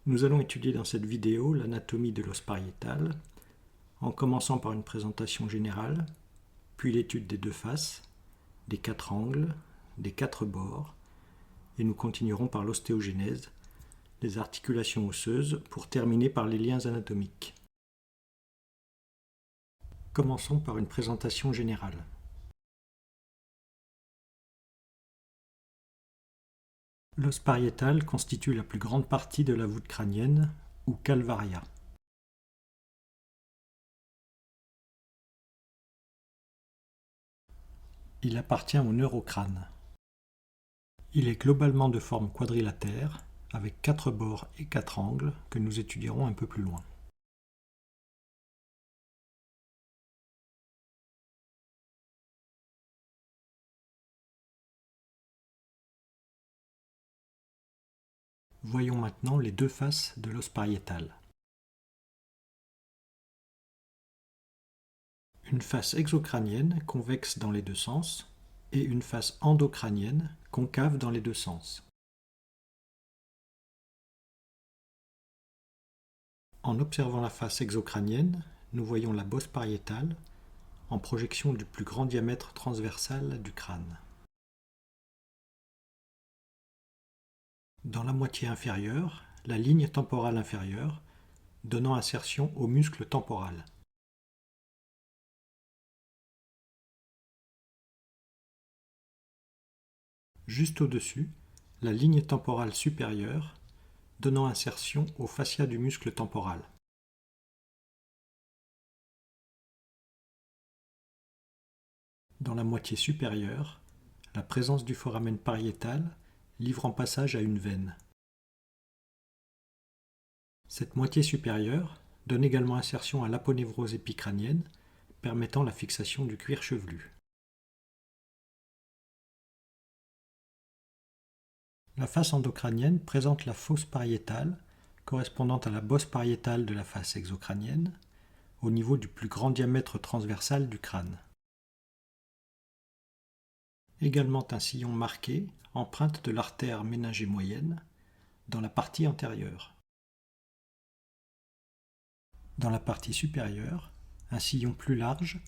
Nous allons étudier dans cette vidéo l'anatomie de l'os pariétal, en commençant par une présentation générale, puis l'étude des deux faces, des quatre angles, des quatre bords, et nous continuerons par l'ostéogenèse, les articulations osseuses, pour terminer par les liens anatomiques. Commençons par une présentation générale. L'os pariétal constitue la plus grande partie de la voûte crânienne, ou calvaria. Il appartient au neurocrâne. Il est globalement de forme quadrilatère, avec 4 bords et 4 angles que nous étudierons un peu plus loin. Voyons maintenant les deux faces de l'os pariétal. Une face exocrânienne convexe dans les deux sens et une face endocrânienne concave dans les deux sens. En observant la face exocrânienne, nous voyons la bosse pariétale en projection du plus grand diamètre transversal du crâne. Dans la moitié inférieure, la ligne temporale inférieure, donnant insertion au muscle temporal. Juste au-dessus, la ligne temporale supérieure, donnant insertion au fascia du muscle temporal. Dans la moitié supérieure, la présence du foramen pariétal livrant passage à une veine. Cette moitié supérieure donne également insertion à l'aponévrose épicrânienne, permettant la fixation du cuir chevelu. La face endocrânienne présente la fosse pariétale, correspondant à la bosse pariétale de la face exocrânienne, au niveau du plus grand diamètre transversal du crâne. Également un sillon marqué, empreinte de l'artère méningée moyenne, dans la partie antérieure. Dans la partie supérieure, un sillon plus large,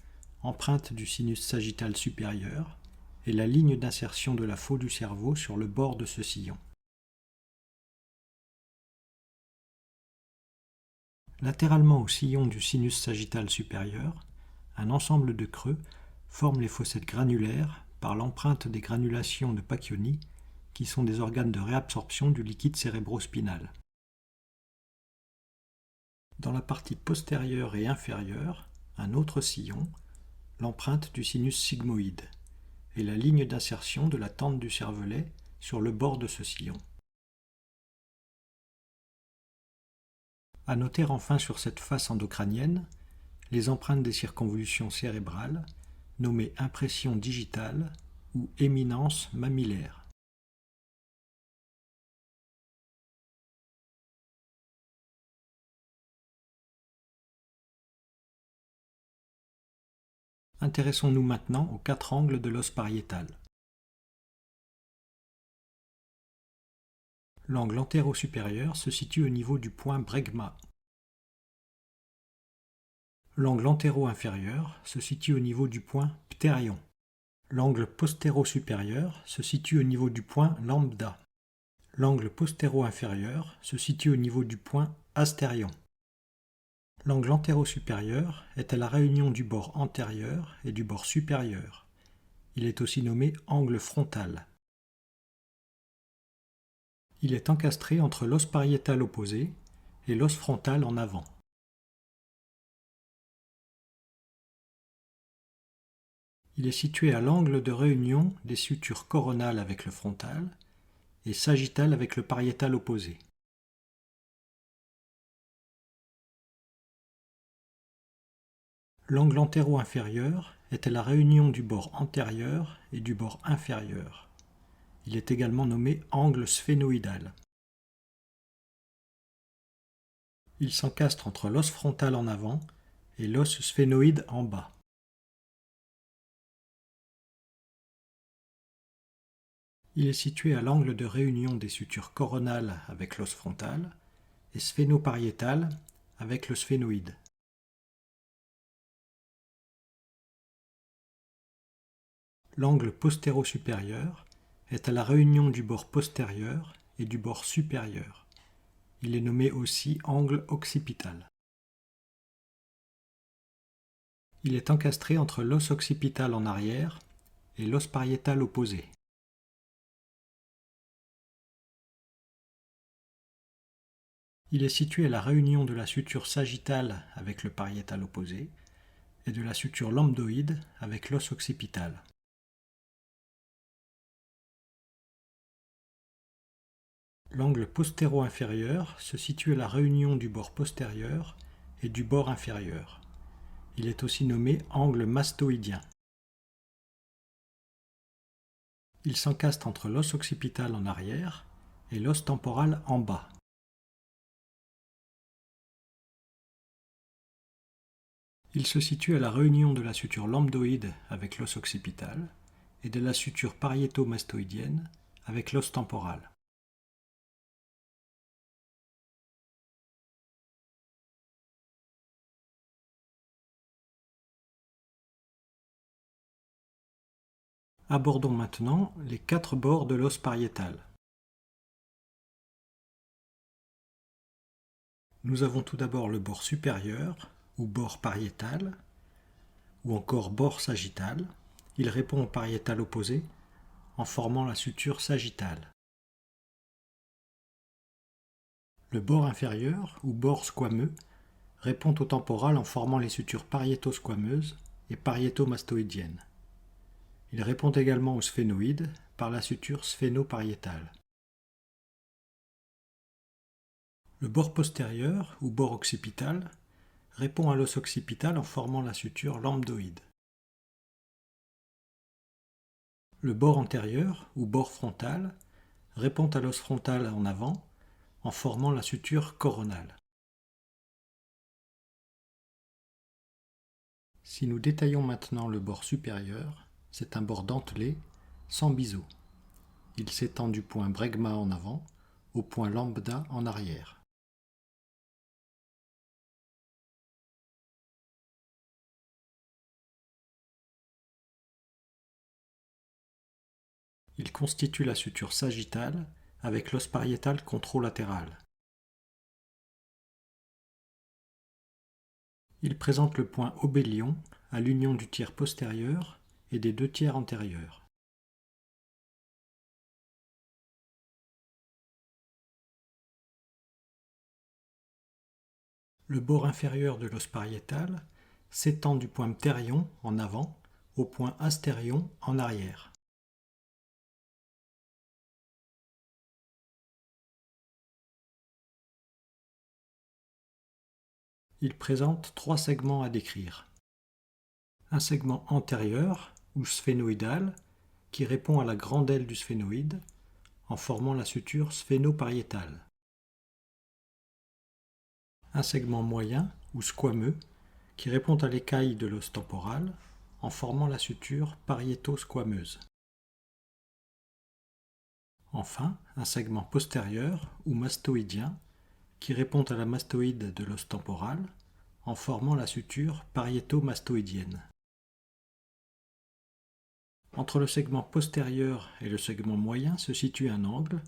empreinte du sinus sagittal supérieur, et la ligne d'insertion de la faux du cerveau sur le bord de ce sillon. Latéralement au sillon du sinus sagittal supérieur, un ensemble de creux forme les fossettes granulaires par l'empreinte des granulations de Pacchioni, qui sont des organes de réabsorption du liquide cérébrospinal. Dans la partie postérieure et inférieure, un autre sillon, l'empreinte du sinus sigmoïde, et la ligne d'insertion de la tente du cervelet sur le bord de ce sillon. À noter enfin sur cette face endocrânienne les empreintes des circonvolutions cérébrales, nommées impression digitale ou éminence mammillaire. Intéressons-nous maintenant aux 4 angles de l'os pariétal. L'angle antéro-supérieur se situe au niveau du point bregma. L'angle antéro-inférieur se situe au niveau du point ptérion. L'angle postéro-supérieur se situe au niveau du point lambda. L'angle postéro-inférieur se situe au niveau du point astérion. L'angle antéro-supérieur est à la réunion du bord antérieur et du bord supérieur. Il est aussi nommé angle frontal. Il est encastré entre l'os pariétal opposé et l'os frontal en avant. Il est situé à l'angle de réunion des sutures coronales avec le frontal et sagittales avec le pariétal opposé. L'angle antéro-inférieur est à la réunion du bord antérieur et du bord inférieur. Il est également nommé angle sphénoïdal. Il s'encastre entre l'os frontal en avant et l'os sphénoïde en bas. Il est situé à l'angle de réunion des sutures coronales avec l'os frontal et sphénopariétale avec le sphénoïde. L'angle postéro-supérieur est à la réunion du bord postérieur et du bord supérieur. Il est nommé aussi angle occipital. Il est encastré entre l'os occipital en arrière et l'os pariétal opposé. Il est situé à la réunion de la suture sagittale avec le pariétal opposé et de la suture lambdoïde avec l'os occipital. L'angle postéro-inférieur se situe à la réunion du bord postérieur et du bord inférieur. Il est aussi nommé angle mastoïdien. Il s'encastre entre l'os occipital en arrière et l'os temporal en bas. Il se situe à la réunion de la suture lambdoïde avec l'os occipital et de la suture pariéto-mastoïdienne avec l'os temporal. Abordons maintenant les 4 bords de l'os pariétal. Nous avons tout d'abord le bord supérieur, ou bord pariétal, ou encore bord sagittal. Il répond au pariétal opposé en formant la suture sagittale. Le bord inférieur, ou bord squameux, répond au temporal en formant les sutures pariéto-squameuses et pariéto-mastoïdiennes. Il répond également au sphénoïde par la suture sphénopariétale. Le bord postérieur, ou bord occipital, répond à l'os occipital en formant la suture lambdoïde. Le bord antérieur, ou bord frontal, répond à l'os frontal en avant en formant la suture coronale. Si nous détaillons maintenant le bord supérieur, c'est un bord dentelé, sans biseau. Il s'étend du point bregma en avant au point lambda en arrière. Il constitue la suture sagittale avec l'os pariétal contralatéral. Il présente le point obélion à l'union du tiers postérieur et des 2 tiers antérieurs. Le bord inférieur de l'os pariétal s'étend du point ptérion en avant au point astérion en arrière. Il présente 3 segments à décrire. Un segment antérieur, ou sphénoïdal, qui répond à la grande aile du sphénoïde, en formant la suture sphénopariétale. Un segment moyen, ou squameux, qui répond à l'écaille de l'os temporal, en formant la suture pariéto-squameuse. Enfin, un segment postérieur, ou mastoïdien, qui répond à la mastoïde de l'os temporal, en formant la suture pariéto-mastoïdienne. Entre le segment postérieur et le segment moyen se situe un angle,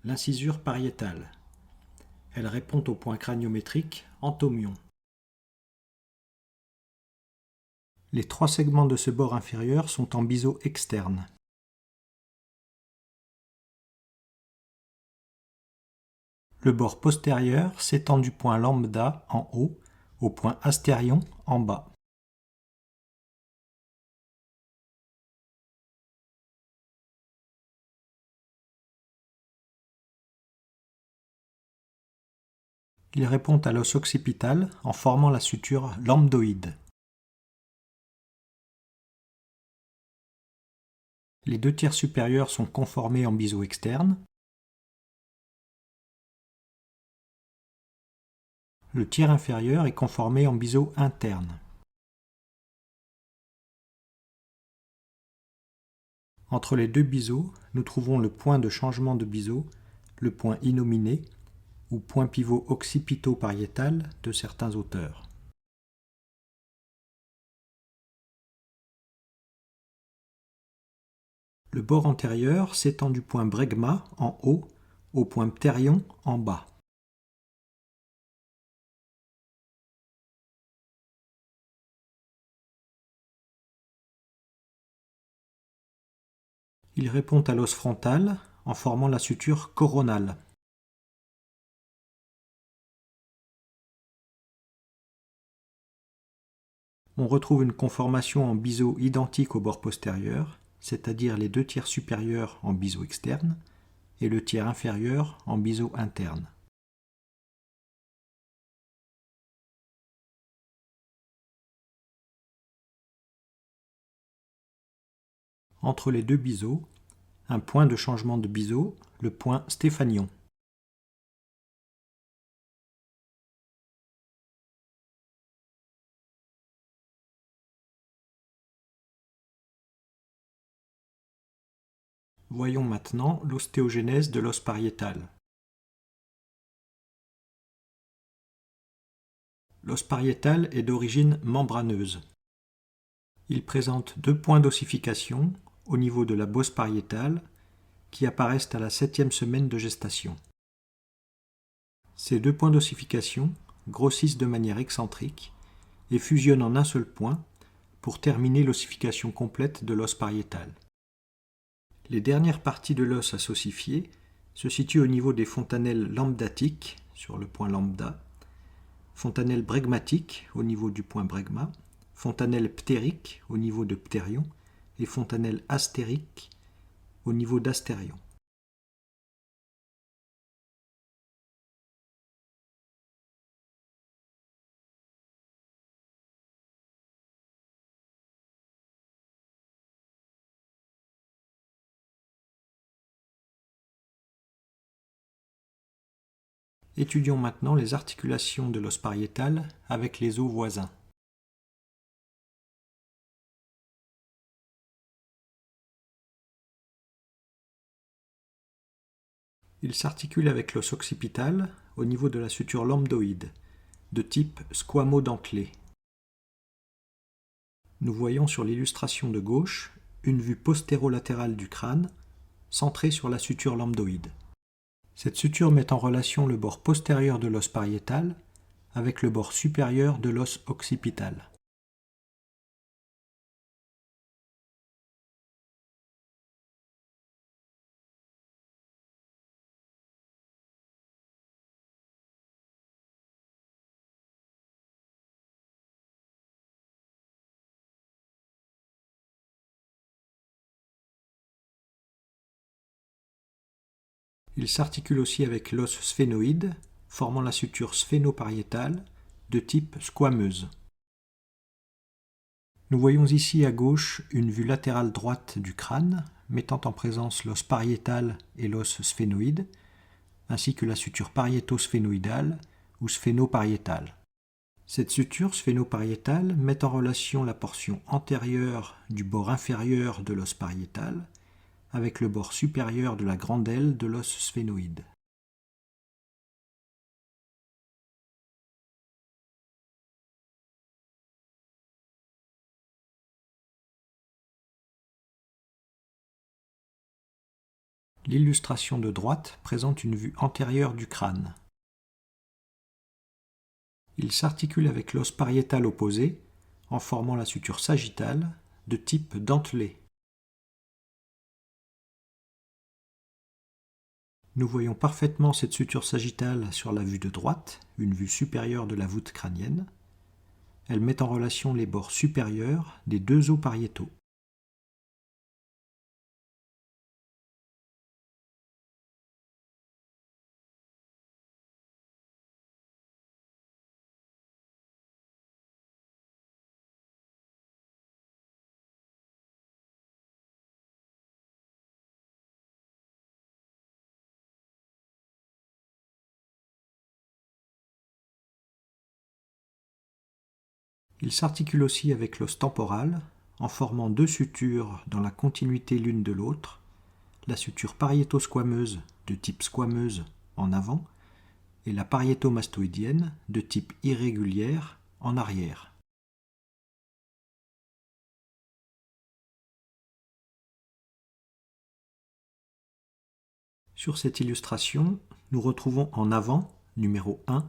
l'incisure pariétale. Elle répond au point craniométrique entomion. Les 3 segments de ce bord inférieur sont en biseau externe. Le bord postérieur s'étend du point lambda en haut au point astérion en bas. Il répond à l'os occipital en formant la suture lambdoïde. Les 2 tiers supérieurs sont conformés en biseau externe. Le tiers inférieur est conformé en biseau interne. Entre les 2 biseaux, nous trouvons le point de changement de biseau, le point innominé, ou point pivot occipito-pariétal de certains auteurs. Le bord antérieur s'étend du point bregma en haut au point pterion en bas. Il répond à l'os frontal en formant la suture coronale. On retrouve une conformation en biseau identique au bord postérieur, c'est-à-dire les 2 tiers supérieurs en biseau externe et le tiers inférieur en biseau interne. Entre les 2 biseaux, un point de changement de biseau, le point stéphanion. Voyons maintenant l'ostéogenèse de l'os pariétal. L'os pariétal est d'origine membraneuse. Il présente 2 points d'ossification au niveau de la bosse pariétale qui apparaissent à la 7e semaine de gestation. Ces 2 points d'ossification grossissent de manière excentrique et fusionnent en un seul point pour terminer l'ossification complète de l'os pariétal. Les dernières parties de l'os à s'ossifier se situent au niveau des fontanelles lambdatiques, sur le point lambda, fontanelles bregmatiques au niveau du point bregma, fontanelles ptériques au niveau de ptérion et fontanelles astériques au niveau d'astérion. Étudions maintenant les articulations de l'os pariétal avec les os voisins. Il s'articule avec l'os occipital au niveau de la suture lambdoïde, de type squamo-dentelé. Nous voyons sur l'illustration de gauche une vue postérolatérale du crâne, centrée sur la suture lambdoïde. Cette suture met en relation le bord postérieur de l'os pariétal avec le bord supérieur de l'os occipital. Il s'articule aussi avec l'os sphénoïde, formant la suture sphénopariétale de type squameuse. Nous voyons ici à gauche une vue latérale droite du crâne, mettant en présence l'os pariétal et l'os sphénoïde, ainsi que la suture pariéto-sphénoïdale ou sphénopariétale. Cette suture sphénopariétale met en relation la portion antérieure du bord inférieur de l'os pariétal avec le bord supérieur de la grande aile de l'os sphénoïde. L'illustration de droite présente une vue antérieure du crâne. Il s'articule avec l'os pariétal opposé en formant la suture sagittale de type dentelé. Nous voyons parfaitement cette suture sagittale sur la vue de droite, une vue supérieure de la voûte crânienne. Elle met en relation les bords supérieurs des 2 os pariétaux. Il s'articule aussi avec l'os temporal en formant 2 sutures dans la continuité l'une de l'autre, la suture pariéto-squameuse de type squameuse en avant et la pariétomastoïdienne de type irrégulière en arrière. Sur cette illustration, nous retrouvons en avant, numéro 1,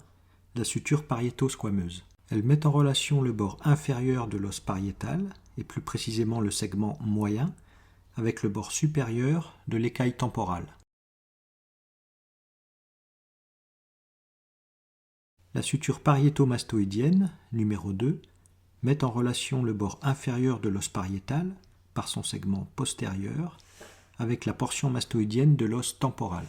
la suture pariéto-squameuse. Elle met en relation le bord inférieur de l'os pariétal, et plus précisément le segment moyen, avec le bord supérieur de l'écaille temporale. La suture pariétomastoïdienne, numéro 2, met en relation le bord inférieur de l'os pariétal, par son segment postérieur, avec la portion mastoïdienne de l'os temporal.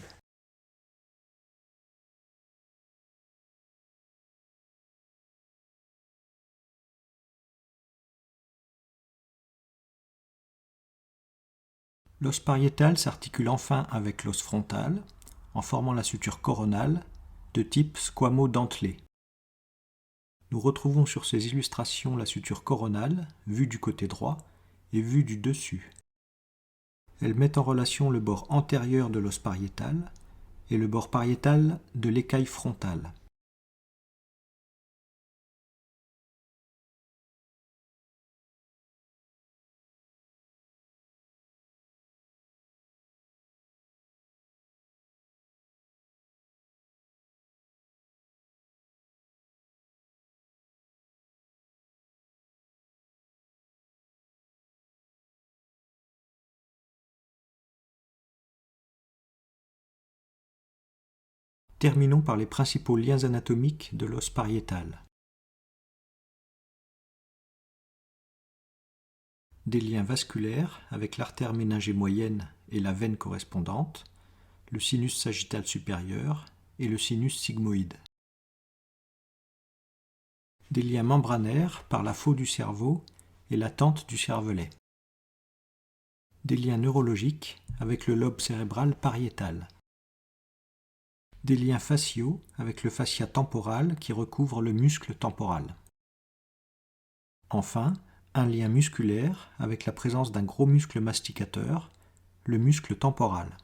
L'os pariétal s'articule enfin avec l'os frontal, en formant la suture coronale, de type squamo-dentelé. Nous retrouvons sur ces illustrations la suture coronale, vue du côté droit, et vue du dessus. Elle met en relation le bord antérieur de l'os pariétal et le bord pariétal de l'écaille frontale. Terminons par les principaux liens anatomiques de l'os pariétal. Des liens vasculaires avec l'artère méningée moyenne et la veine correspondante, le sinus sagittal supérieur et le sinus sigmoïde. Des liens membranaires par la faue du cerveau et la tente du cervelet. Des liens neurologiques avec le lobe cérébral pariétal. Des liens fasciaux avec le fascia temporal qui recouvre le muscle temporal. Enfin, un lien musculaire avec la présence d'un gros muscle masticateur, le muscle temporal.